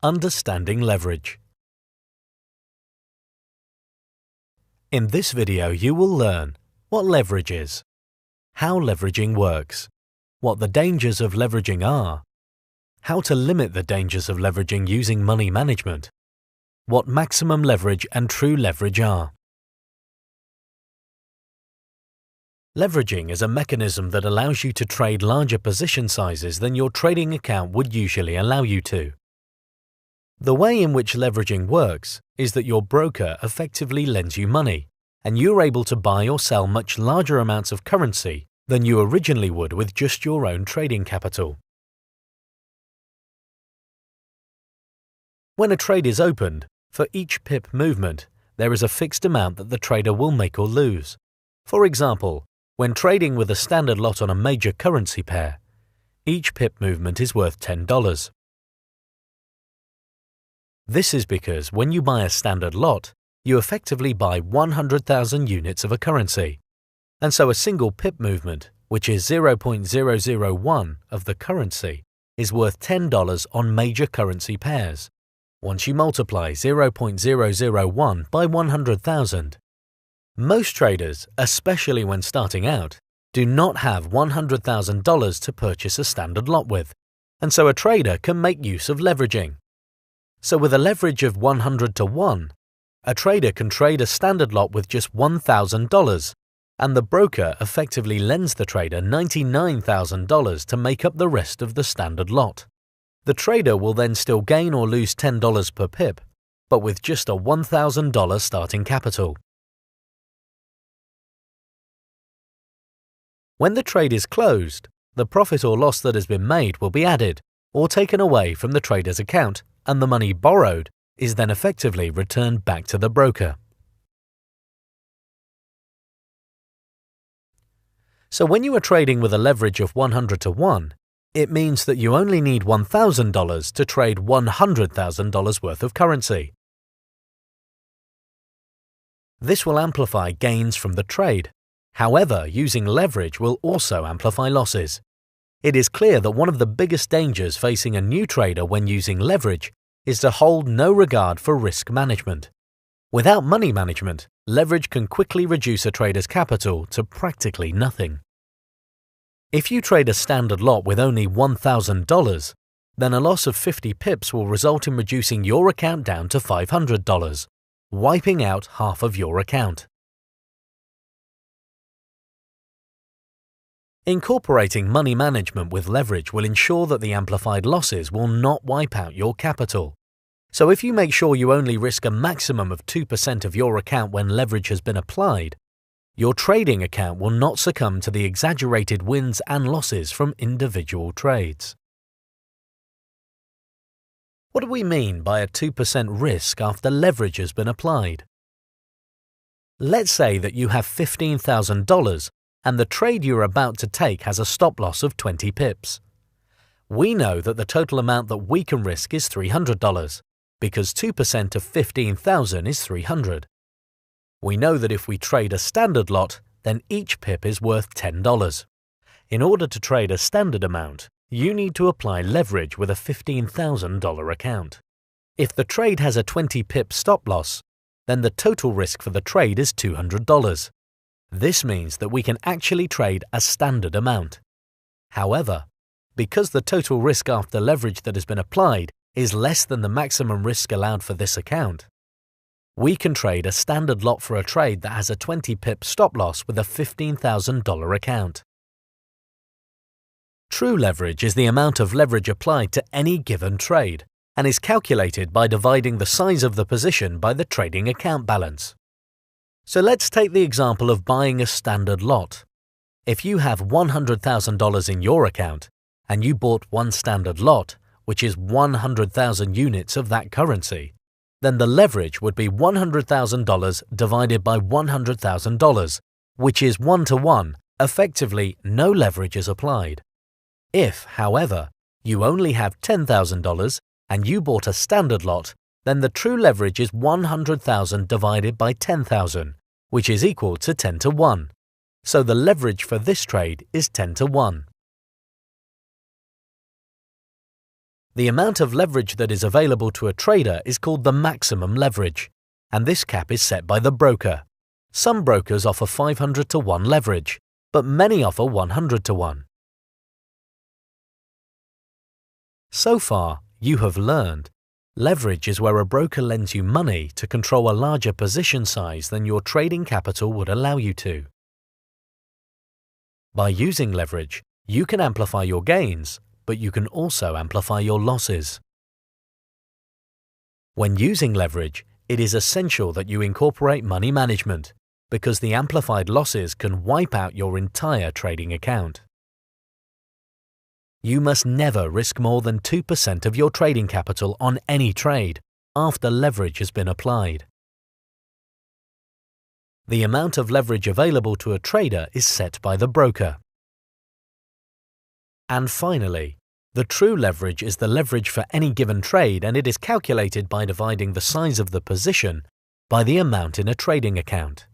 Understanding leverage. In this video, you will learn what leverage is, how leveraging works, what the dangers of leveraging are, how to limit the dangers of leveraging using money management, what maximum leverage and true leverage are. Leveraging is a mechanism that allows you to trade larger position sizes than your trading account would usually allow you to. The way in which leveraging works is that your broker effectively lends you money, and you're able to buy or sell much larger amounts of currency than you originally would with just your own trading capital. When a trade is opened, for each pip movement, there is a fixed amount that the trader will make or lose. For example, when trading with a standard lot on a major currency pair, each pip movement is worth $10. This is because when you buy a standard lot, you effectively buy 100,000 units of a currency, and so a single pip movement, which is 0.001 of the currency, is worth $10 on major currency pairs. Once you multiply 0.001 by 100,000, most traders, especially when starting out, do not have $100,000 to purchase a standard lot with, and so a trader can make use of leveraging. So with a leverage of 100 to 1, a trader can trade a standard lot with just $1,000, and the broker effectively lends the trader $99,000 to make up the rest of the standard lot. The trader will then still gain or lose $10 per pip, but with just a $1,000 starting capital. When the trade is closed, the profit or loss that has been made will be added or taken away from the trader's account, and the money borrowed is then effectively returned back to the broker. So when you are trading with a leverage of 100 to 1, it means that you only need $1,000 to trade $100,000 worth of currency. This will amplify gains from the trade. However, using leverage will also amplify losses. It is clear that one of the biggest dangers facing a new trader when using leverage is to hold no regard for risk management. Without money management, leverage can quickly reduce a trader's capital to practically nothing. If you trade a standard lot with only $1,000, then a loss of 50 pips will result in reducing your account down to $500, wiping out half of your account. Incorporating money management with leverage will ensure that the amplified losses will not wipe out your capital. So if you make sure you only risk a maximum of 2% of your account when leverage has been applied, your trading account will not succumb to the exaggerated wins and losses from individual trades. What do we mean by a 2% risk after leverage has been applied? Let's say that you have $15,000 and the trade you're about to take has a stop loss of 20 pips. We know that the total amount that we can risk is $300, because 2% of 15,000 is 300. We know that if we trade a standard lot, then each pip is worth $10. In order to trade a standard amount, you need to apply leverage with a $15,000 account. If the trade has a 20 pip stop loss, then the total risk for the trade is $200. This means that we can actually trade a standard amount. However, because the total risk after leverage that has been applied is less than the maximum risk allowed for this account, we can trade a standard lot for a trade that has a 20 pip stop loss with a $15,000 account. True leverage is the amount of leverage applied to any given trade and is calculated by dividing the size of the position by the trading account balance. So let's take the example of buying a standard lot. If you have $100,000 in your account and you bought one standard lot, which is 100,000 units of that currency, then the leverage would be $100,000 divided by $100,000, which is 1 to 1. Effectively, no leverage is applied. If, however, you only have $10,000 and you bought a standard lot, then the true leverage is 100,000 divided by 10,000, which is equal to 10 to 1. So the leverage for this trade is 10 to 1. The amount of leverage that is available to a trader is called the maximum leverage, and this cap is set by the broker. Some brokers offer 500 to 1 leverage, but many offer 100 to 1. So far, you have learned leverage is where a broker lends you money to control a larger position size than your trading capital would allow you to. By using leverage, you can amplify your gains, but you can also amplify your losses. When using leverage, it is essential that you incorporate money management, because the amplified losses can wipe out your entire trading account. You must never risk more than 2% of your trading capital on any trade after leverage has been applied. The amount of leverage available to a trader is set by the broker. And finally, the true leverage is the leverage for any given trade, and it is calculated by dividing the size of the position by the amount in a trading account.